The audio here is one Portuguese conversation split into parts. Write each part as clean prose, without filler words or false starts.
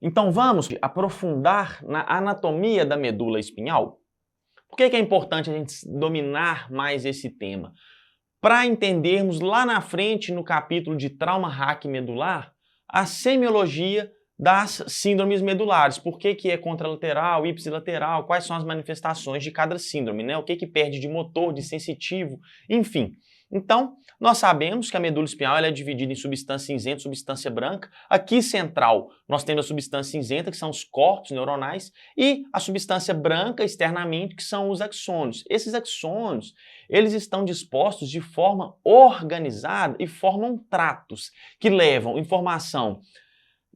Então vamos aprofundar na anatomia da medula espinhal? Por que é importante a gente dominar mais esse tema? Para entendermos lá na frente, no capítulo de trauma raquimedular, a semiologia das síndromes medulares. Por que é contralateral, ipsilateral, quais são as manifestações de cada síndrome, né? O que perde de motor, de sensitivo, enfim. Então, nós sabemos que a medula espinhal ela é dividida em substância cinzenta e substância branca. Aqui central, nós temos a substância cinzenta, que são os corpos neuronais, e a substância branca, externamente, que são os axônios. Esses axônios, eles estão dispostos de forma organizada e formam tratos que levam informação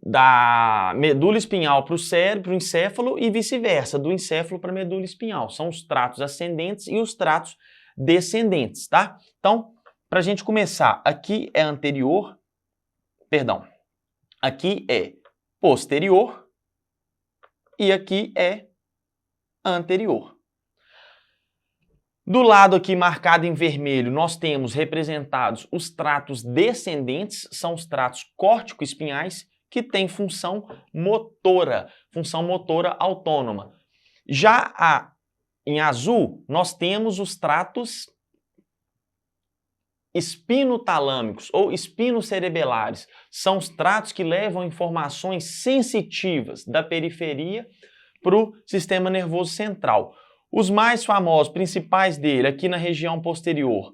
da medula espinhal para o cérebro, para o encéfalo e vice-versa, do encéfalo para a medula espinhal. São os tratos ascendentes e os tratos descendentes, tá? Então, para a gente começar, aqui é anterior, perdão, aqui é posterior e aqui é anterior. Do lado aqui marcado em vermelho, nós temos representados os tratos descendentes, são os tratos córtico-espinhais, que têm função motora autônoma. Já em azul, nós temos os tratos espinotalâmicos ou espinocerebelares. São os tratos que levam informações sensitivas da periferia para o sistema nervoso central. Os mais famosos, principais dele, aqui na região posterior,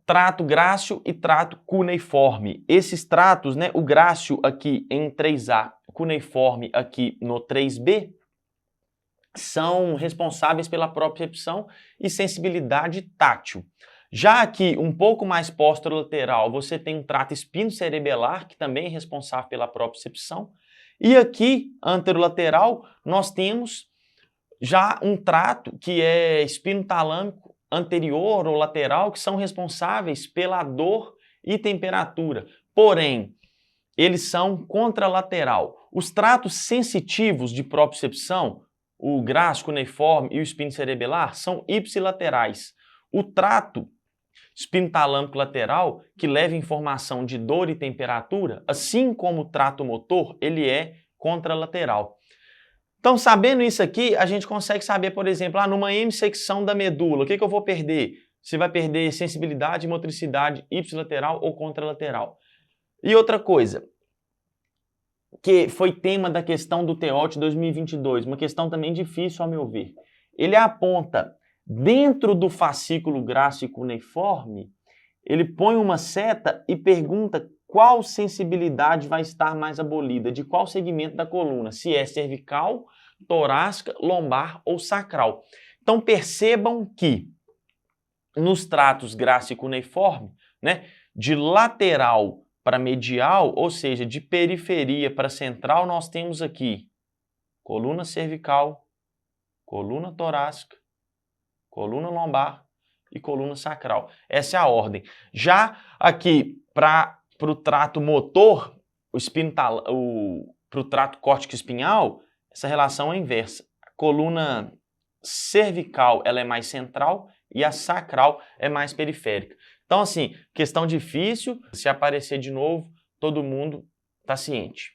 trato grácil e trato cuneiforme. Esses tratos, né, o grácil aqui em 3A, cuneiforme aqui no 3B, são responsáveis pela propriocepção e sensibilidade tátil. Já aqui, um pouco mais posterolateral, você tem um trato espinocerebelar, que também é responsável pela propriocepção. E aqui, anterolateral, nós temos já um trato que é espinotalâmico anterior ou lateral, que são responsáveis pela dor e temperatura. Porém, eles são contralateral. Os tratos sensitivos de propriocepção, o grácil, cuneiforme e o espinocerebelar, são ipsilaterais. O trato espinotalâmico lateral, que leva informação de dor e temperatura, assim como o trato motor, ele é contralateral. Então, sabendo isso aqui, a gente consegue saber, por exemplo, numa hemissecção da medula, o que eu vou perder? Você vai perder sensibilidade e motricidade ipsilateral ou contralateral. E outra coisa, que foi tema da questão do TEOT 2022, uma questão também difícil, ao meu ver. Ele aponta, dentro do fascículo grácil e cuneiforme, ele põe uma seta e pergunta qual sensibilidade vai estar mais abolida, de qual segmento da coluna, se é cervical, torácica, lombar ou sacral. Então percebam que nos tratos grácil e cuneiforme, né, de lateral para medial, ou seja, de periferia para central, nós temos aqui coluna cervical, coluna torácica, coluna lombar e coluna sacral. Essa é a ordem. Já aqui, para o trato motor, para o trato córtico-espinhal, essa relação é inversa. A coluna cervical ela é mais central e a sacral é mais periférica. Então, assim, questão difícil, se aparecer de novo, todo mundo está ciente.